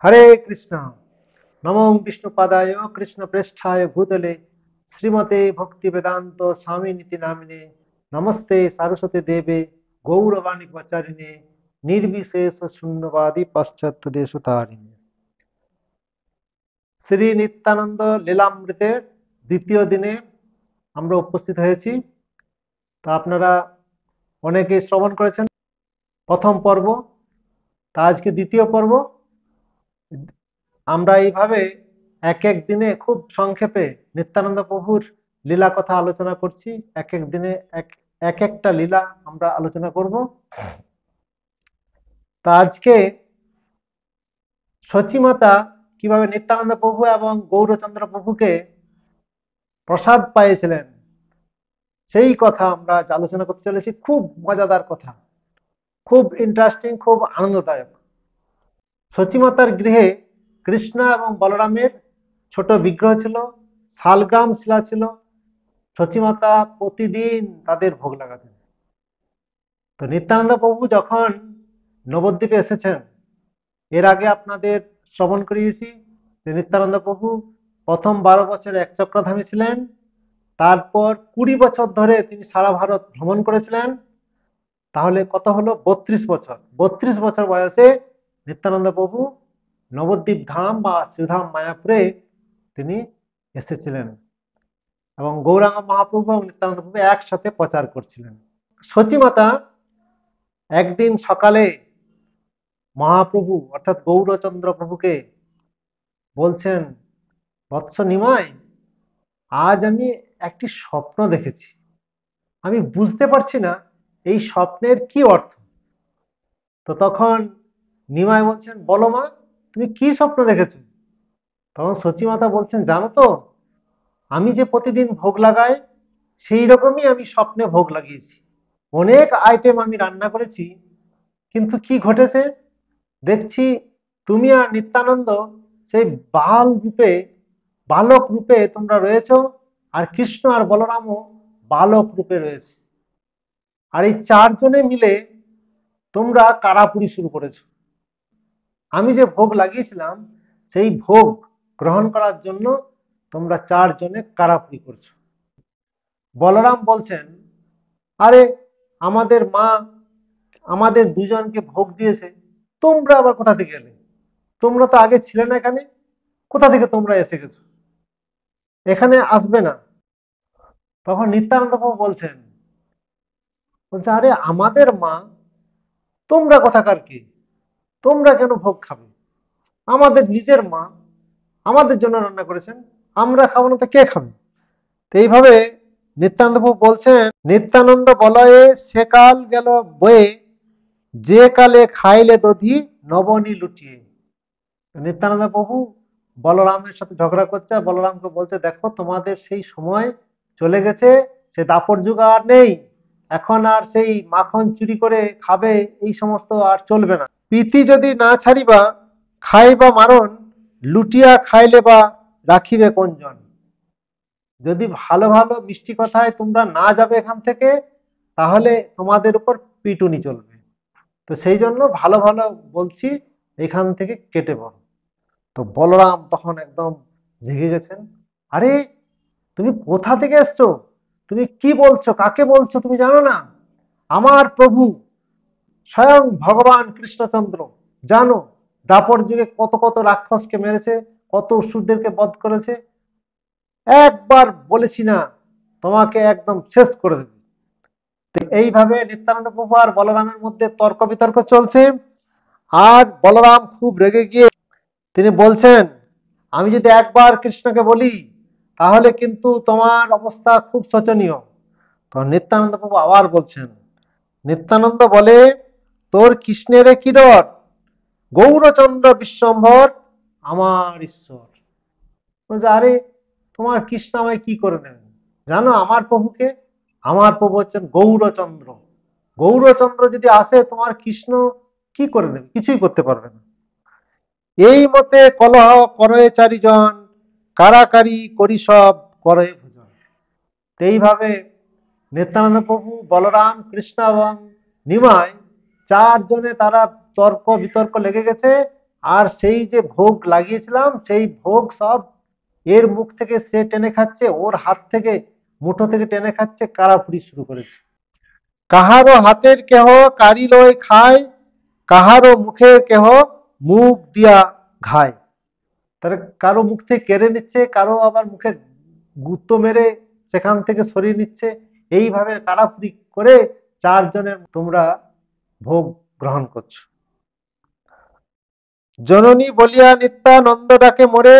हरे कृष्ण। नमो विष्णुपादाय कृष्णप्रेष्ठाय भूतले श्रीमते भक्ति वेदांत स्वामी नीति नामिने नमस्ते सरस्वती देवे गौरवाणी प्रचारिणे निर्विशेष शून्यवादी पाश्चात्य देशतारिणे। শ্রী নিত্যানন্দ লীলামৃতের দ্বিতীয় দিনে আমরা উপস্থিত হয়েছি। তা আপনারা অনেকে শ্রবণ করেছেন প্রথম পর্ব, তা আজকে দ্বিতীয় পর্ব। আমরা এইভাবে এক এক দিনে খুব সংক্ষেপে নিত্যানন্দ প্রভুর লীলা কথা আলোচনা করছি। এক এক দিনে এক একটা লীলা আমরা আলোচনা করব। তা আজকে সচিমাতা কিভাবে নিত্যানন্দ প্রভু এবং গৌরচন্দ্র প্রভুকে প্রসাদ পাইয়েছিলেন সেই কথা আমরা আজ আলোচনা করতে চলেছি। খুব মজাদার কথা, খুব ইন্টারেস্টিং, খুব আনন্দদায়ক। সচিমাতার গৃহে কৃষ্ণ এবং বলরামের ছোট বিগ্রহ ছিল, শালগ্রাম শিলা ছিল। সচিমাতা প্রতিদিন তাদের ভোগ লাগাতেন। তো নিত্যানন্দ প্রভু যখন নবদ্বীপে এসেছেন, এর আগে আপনাদের শ্রবণ করিয়েছি যে নিত্যানন্দ প্রভু প্রথম 12 বছর এক চক্রধামী ছিলেন, তারপর 20 বছর ধরে তিনি সারা ভারত ভ্রমণ করেছিলেন। তাহলে কত হলো? 32 বছর। 32 বছর বয়সে নিত্যানন্দ প্রভু নবদ্বীপ ধাম বা শ্রীধাম মায়াপুরে তিনি এসেছিলেন এবং গৌরাঙ্গ মহাপ্রভু এবং নিত্যানন্দ প্রভু একসাথে প্রচার করছিলেন। সচিমাতা একদিন সকালে মহাপ্রভু অর্থাৎ গৌরচন্দ্র প্রভুকে বলছেন, বৎস নিমাই, আজ আমি একটি স্বপ্ন দেখেছি, আমি বুঝতে পারছি না এই স্বপ্নের কি অর্থ। তো তখন নিমাই বলছেন, বলো মা, তুমি কি স্বপ্ন দেখেছো? তখন সচিমাতা বলছেন, জানো তো, আমি যে প্রতিদিন ভোগ লাগাই সেই রকমই আমি স্বপ্নে ভোগ লাগিয়েছি। অনেক আইটেম আমি রান্না করেছি, কিন্তু কি ঘটেছে দেখছি, তুমি আর নিত্যানন্দ সেই বালক রূপে তোমরা রয়েছ, আর কৃষ্ণ আর বলরামও বালক রূপে রয়েছে। আর এই চারজনে মিলে তোমরা কারাপুরি শুরু করেছো। আমি যে ভোগ লাগিয়েছিলাম সেই ভোগ গ্রহণ করার জন্য তোমরা চারজনে কারাপুরি করছো। বলরাম বলছেন, আরে আমাদের মা আমাদের দুজনকে ভোগ দিয়েছে, তোমরা আবার কোথা থেকে এলে? তোমরা তো আগে ছিলে না এখানে, কোথা থেকে তোমরা এসে গেছো? এখানে আসবে না। তখন নিত্যানন্দ প্রভু বলছেন, আরে আমাদের মা, তোমরা কোথাকার কি? তোমরা কেন ভোগ খাবে? আমাদের নিজের মা আমাদের জন্য রান্না করেছেন, আমরা খাবো না তো কে খাবে? তো এইভাবে নিত্যানন্দ প্রভু বলছেন, নিত্যানন্দ বলয়ে সে কাল গেল বয়ে, যে কালে খাইলে দধি নবনী লুটিয়ে। নিত্যানন্দ প্রভু বলরামের সাথে ঝগড়া করছে, বলরামকে বলছে, দেখো তোমাদের সেই সময় চলে গেছে, সে দাপর যুগ আর নেই। এখন আর সেই মাখন চুরি করে খাবে এই সমস্ত আর চলবে না। প্রীতি যদি না ছাড়িবা খাইবা মারণ, লুটিয়া খাইলে বা রাখিবে কোনজন। যদি ভালো ভালো মিষ্টি কথায় তোমরা না যাবে এখান থেকে, তাহলে তোমাদের উপর পিটুনি চলবে। তো সেই জন্য ভালো ভালো বলছি, এখান থেকে কেটে পড়ো। তো বলরাম তখন একদম রেগে গেছেন, আরে তুমি কোথা থেকে এসছো? তুমি কি বলছো? কাকে বলছো? তুমি জানো না আমার প্রভু স্বয়ং ভগবান কৃষ্ণচন্দ্র, জানো দাপর যুগে কত কত রাক্ষসকে মেরেছে, কত অসুরদেরকে বধ করেছে। একবার বলেছি না তোমাকে একদম শেষ করে দেবে। এইভাবে নিত্যানন্দ প্রভু আর বলরামের মধ্যে তর্ক বিতর্ক চলছে। আর বলরাম খুব রেগে গিয়ে তিনি বলছেন, আমি যদি একবার কৃষ্ণকে বলি তাহলে কিন্তু তোমার অবস্থা খুব শোচনীয়। তো নিত্যানন্দ প্রভু আবার বলছেন, নিত্যানন্দ বলে, তোর কৃষ্ণের কি ডর? গৌরচন্দ্র বিশ্বম্ভর আমার ঈশ্বর। বলছে, আরে তোমার কৃষ্ণ আমায় কি করে নেবেন? জানো আমার প্রভুকে? আমার প্রভু হচ্ছেন গৌরচন্দ্র। গৌরচন্দ্র যদি আসে তোমার কৃষ্ণ কি করে নেবে? কিছুই করতে পারবে না। এই মতে কলহ করে চারিজন, কারাকারি করি সব করে ভোজন। এইভাবে নিত্যানন্দ প্রভু, বলরাম, কৃষ্ণ এবং নিমাই চারজনে তারা তর্ক বিতর্ক লেগে গেছে। আর সেই যে ভোগ লাগিয়েছিলাম সেই ভোগ সব এর মুখ থেকে সে টেনে খাচ্ছে, ওর হাত থেকে মুঠো থেকে টেনে খাচ্ছে, কারাপুরি শুরু করেছে। কাহারো হাতের কেহ কারি লয় খায়, কাহারো মুখের কেহ মুখ দিয়া ঘায়। তাহলে কারো মুখ থেকে কেড়ে নিচ্ছে, কারো আবার মুখে গুঁতো মেরে সেখান থেকে সরিয়ে নিচ্ছে। এইভাবে কারাপুরি করে 4 জনের তোমরা ভোগ গ্রহণ করছো। জননী বলিয়া নিত্যানন্দ ডাকে মোরে,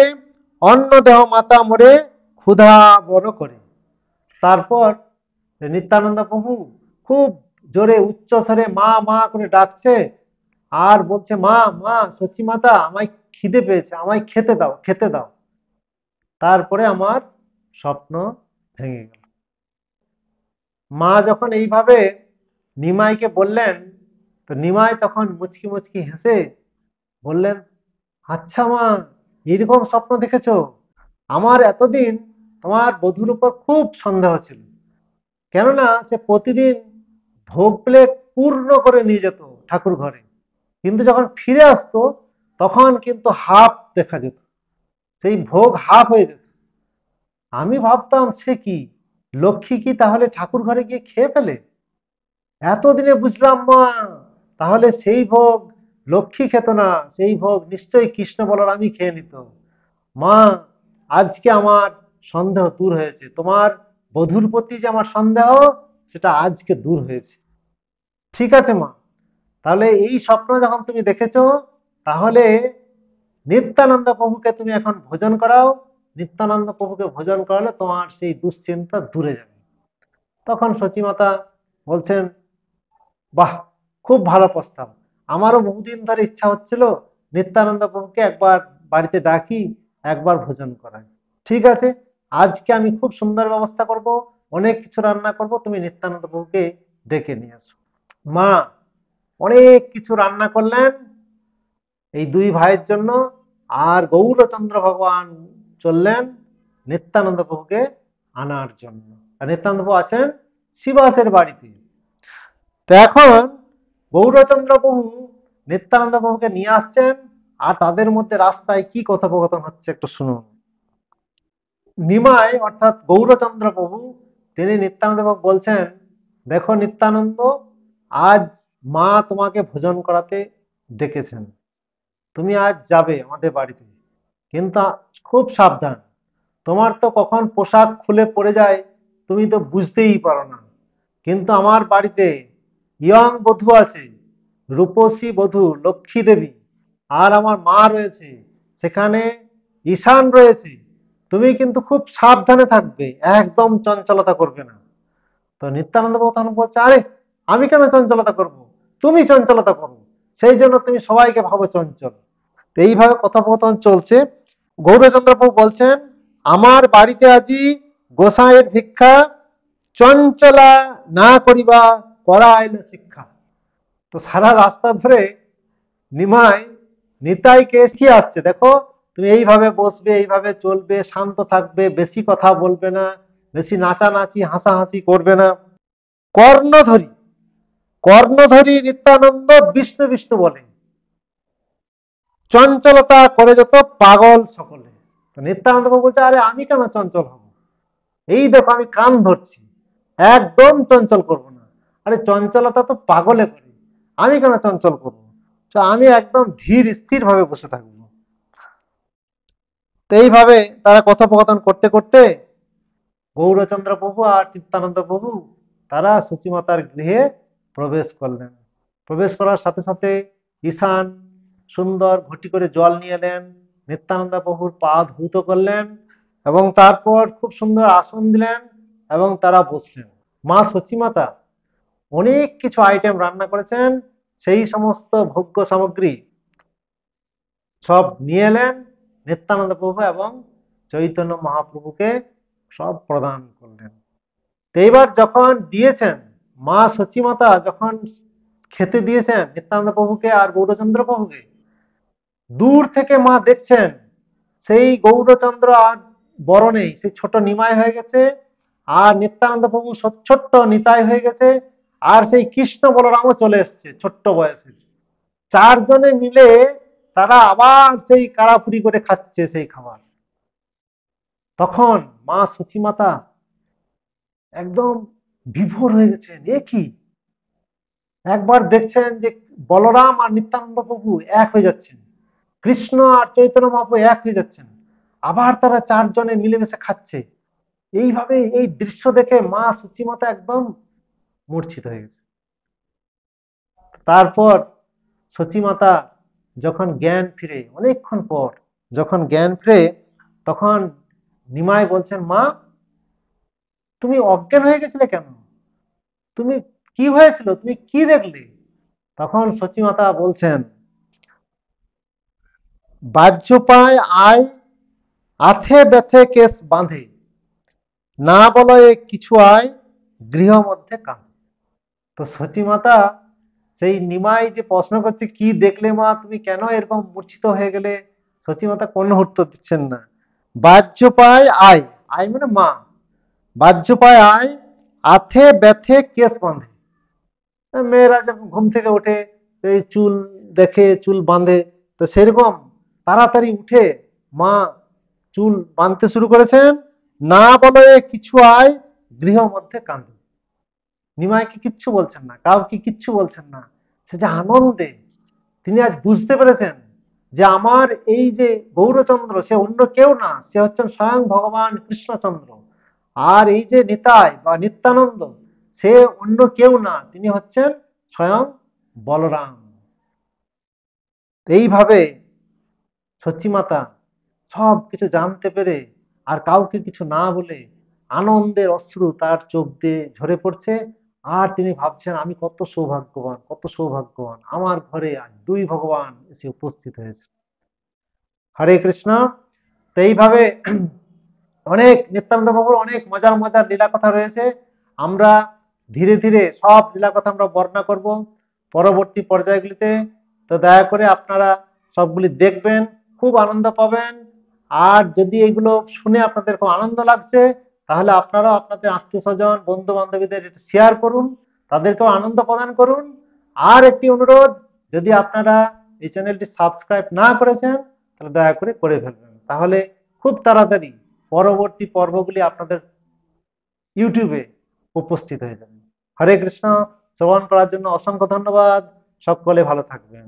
অন্ন দেহ মাতা মোরে ক্ষুধা বড় করে। তারপর নিত্যানন্দ প্রভু খুব জোরে উচ্চ স্বরে মা মা করে ডাকছে আর বলছে, মা মা সচি মাতা, আমায় খিদে পেয়েছে, আমায় খেতে দাও খেতে দাও। তারপরে আমার স্বপ্ন ভেঙে গেল। মা যখন এইভাবে নিমাইকে বললেন, তো নিমাই তখন মুচকি মুচকি হেসে বললেন, আচ্ছা মা, এরকম স্বপ্ন দেখেছো? আমার এতদিন তোমার বধূর উপর খুব সন্দেহ ছিল, কেননা সে প্রতিদিন ভোগ প্লেট পূর্ণ করে নিয়ে যেত ঠাকুর ঘরে, কিন্তু যখন ফিরে আসতো তখন কিন্তু হাফ দেখা যেত, সেই ভোগ হাফ হয়ে যেত। আমি ভাবতাম সে কি, লক্ষ্মী কি তাহলে ঠাকুর ঘরে গিয়ে খেয়ে ফেলে? এতদিনে বুঝলাম মা, তাহলে সেই ভোগ লক্ষ্মী খেত না, সেই ভোগ নিশ্চয়ই কৃষ্ণ বলরামই খেয়ে নিত। মা, আজকে আমার সন্দেহ দূর হয়েছে, তোমার বধূর প্রতি যে আমার সন্দেহ সেটা আজকে দূর হয়েছে। ঠিক আছে মা, তাহলে এই স্বপ্ন যখন তুমি দেখেছো, তাহলে নিত্যানন্দ প্রভুকে তুমি এখন ভোজন করাও। নিত্যানন্দ প্রভুকে ভোজন করালে তোমার সেই দুশ্চিন্তা দূরে যাবে। তখন সচিমাতা বলছেন, বাহ, খুব ভালো প্রস্তাব, আমারও বহুদিন ধরে ইচ্ছা হচ্ছিল নিত্যানন্দ প্রভুকে একবার বাড়িতে ডাকি, একবার ভোজন করাই। ঠিক আছে, আজকে আমি খুব সুন্দর ব্যবস্থা করব, অনেক কিছু রান্না করব, তুমি নিত্যানন্দ প্রভুকে ডেকে নিয়ে আসো। মা অনেক কিছু রান্না করলেন এই দুই ভাইয়ের জন্য, আর গৌরচন্দ্র ভগবান চললেন নিত্যানন্দ প্রভুকে আনার জন্য। আর নিত্যানন্দ প্রভু আছেন শিবাসের বাড়িতে। তো এখন গৌরচন্দ্র প্রভু নিত্যানন্দ প্রভুকে নিয়ে আসছেন, আর তাদের মধ্যে রাস্তায় কি কথোপকথন হচ্ছে একটু শুনুন। নিমাই অর্থাৎ গৌরচন্দ্র প্রভু তিনি নিত্যানন্দ প্রভু বলছেন, দেখো নিত্যানন্দ, আজ মা তোমাকে ভোজন করাতে ডেকেছেন, তুমি আজ যাবে আমাদের বাড়িতে, কিন্তু খুব সাবধান, তোমার তো কখন পোশাক খুলে পড়ে যায় তুমি তো বুঝতেই পারো না। কিন্তু আমার বাড়িতে ইয়ং বধূ আছে, রূপসী বধূ লক্ষ্মী দেবী, আর আমার মা রয়েছে, সেখানে ঈশান রয়েছে, তুমি কিন্তু খুব সাবধানে থাকবে, একদম চঞ্চলতা করবে না। তো নিত্যানন্দ প্রভু তখন বলছে, আরে আমি কেন চঞ্চলতা করব, তুমি চঞ্চলতা করো, সেই জন্য তুমি সবাইকে ভাবো চঞ্চল। তো এইভাবে কথোপকথন চলছে। গৌরচন্দ্র প্রভু বলছেন, আমার বাড়িতে আজি গোসাইয়ের ভিক্ষা, চঞ্চলা না করিবা করা আইল শিক্ষা। তো সারা রাস্তা ধরে নিমাই নিতাইকে শিখিয়ে আসছে, দেখো তুমি এইভাবে বসবে, এইভাবে চলবে, শান্ত থাকবে, বেশি কথা বলবে না, বেশি নাচানাচি হাসাহাসি করবে না। কর্ণধরি কর্ণধরি নিত্যানন্দ বিষ্ণু বিষ্ণু বলে, চঞ্চলতা করে যত পাগল সকলে। তো নিত্যানন্দ প্রভু বলছে, আরে আমি কেন চঞ্চল হব, এই দেখো আমি কান ধরছি, একদম চঞ্চল করব না। আরে চঞ্চলতা তো পাগলে করে, আমি কেন চঞ্চল করবো, তো আমি একদম ধীর স্থির ভাবে বসে থাকবো। তো এইভাবে তারা কথোপকথন করতে করতে গৌরচন্দ্র প্রভু আর নিত্যানন্দ প্রভু তারা সচিমাতার গৃহে প্রবেশ করলেন। প্রবেশ করার সাথে সাথে ঈশান সুন্দর ঘটি করে জল নিয়ে এলেন, নিত্যানন্দ প্রভুর পা ধৌত করলেন এবং তারপর খুব সুন্দর আসন দিলেন এবং তারা বসলেন। মা সচিমাতা অনেক কিছু আইটেম রান্না করেছেন, সেই সমস্ত ভোগ্য সামগ্রী সব নিয়ে এলেন নিত্যানন্দ প্রভু এবং চৈতন্য মহাপ্রভুকে সব প্রদান করলেন। তো এইবার যখন দিয়েছেন, মা সচিমাতা যখন খেতে দিয়েছেন নিত্যানন্দ প্রভুকে আর গৌরচন্দ্র প্রভুকে, দূর থেকে মা দেখছেন সেই গৌরচন্দ্র আর বড় নেই, সেই ছোট নিমাই হয়ে গেছে, আর নিত্যানন্দ প্রভু ছোট্ট নিতাই হয়ে গেছে, আর সেই কৃষ্ণ বলরামও চলে এসছে ছোট্ট বয়সে। 4 জনে মিলে তারা আবার সেই কাড়াপুড়ি করে খাচ্ছে সেই খাবার। তখন মা সতীমাতা একদম বিভোর হয়ে গেছেন, এ কি! একবার দেখছেন যে বলরাম আর নিত্যানন্দ প্রভু এক হয়ে যাচ্ছেন, কৃষ্ণ আর চৈতন্য মহাপ্রভু এক হয়ে যাচ্ছেন, আবার তারা চারজনে মিলেমিশে খাচ্ছে। এইভাবে এই দৃশ্য দেখে মা সূচিমাতা একদম মূর্ছিত হয়ে গেছে। তারপর সচিমাতা যখন জ্ঞান ফিরে, অনেকক্ষণ পর যখন জ্ঞান ফিরে, তখন নিমাই বলছেন, মা তুমি অজ্ঞান হয়ে গেছিলে কেন? তুমি কি হয়েছিল, তুমি কি দেখলে? তখন সচিমাতা বলছেন, বাহ্য পায় আয়, আথে ব্যথে কেস বাঁধে, না বলয়ে কিছু আয়, গৃহ মধ্যে কাঁধে। তো সচিমাতা সেই নিমাই যে প্রশ্ন করছে, কি দেখলে মা, তুমি কেন এরকম মূর্ছিত হয়ে গেলে? সচিমাতা কোনো উত্তর দিচ্ছেন না। বাহ্য পায় আয়, আয় মানে মা, বাহ্য পায় আয়, আথে ব্যথে কেস বাঁধে। মেয়েরা যখন ঘুম থেকে ওঠে, এই চুল দেখে, চুল বাঁধে, তো সেরকম তাড়াতাড়ি উঠে মা চুল বাঁধতে শুরু করেছেন। না বলে কিছু আয়, গৃহ মধ্যে কাঁদে। নিমাইকে কিচ্ছু বলছেন না, কাউকে কিচ্ছু বলছেন না। সে যে আনন্দে, তিনি আজ বুঝতে পেরেছেন যে আমার এই যে গৌরচন্দ্র, সে অন্য কেউ না, সে হচ্ছেন স্বয়ং ভগবান কৃষ্ণচন্দ্র। আর এই যে নিতাই বা নিত্যানন্দ, সে অন্য কেউ না, তিনি হচ্ছেন স্বয়ং বলরাম। এইভাবে সচিমাতা সব কিছু জানতে পেরে আর কাউকে কিছু না বলে আনন্দের অশ্রু তার চোখ দিয়ে ঝরে পড়ছে। আর তিনি ভাবছেন, আমি কত সৌভাগ্যবান, কত সৌভাগ্যবান, আমার ঘরে আজ দুই ভগবান এসে উপস্থিত হয়েছে। হরে কৃষ্ণ। তো এইভাবে অনেক নিত্যানন্দ প্রভুর অনেক মজার মজার লীলা কথা রয়েছে। আমরা ধীরে ধীরে সব লীলা কথা আমরা বর্ণনা করব পরবর্তী পর্যায়গুলিতে। তো দয়া করে আপনারা সবগুলি দেখবেন, খুব আনন্দ পাবেন। আর যদি এগুলো শুনে আপনাদের খুব আনন্দ লাগছে, তাহলে আপনারাও আপনাদের আত্মীয় স্বজন, বন্ধু বান্ধবীদের এটা শেয়ার করুন, তাদেরকেও আনন্দ প্রদান করুন। আর একটি অনুরোধ, যদি আপনারা এই চ্যানেলটি সাবস্ক্রাইব না করেছেন, তাহলে দয়া করে করে ফেলবেন, তাহলে খুব তাড়াতাড়ি পরবর্তী পর্বগুলি আপনাদের ইউটিউবে উপস্থিত হয়ে যাবে। হরে কৃষ্ণ। শ্রবণ করার জন্য অসংখ্য ধন্যবাদ। সকলে ভালো থাকবেন।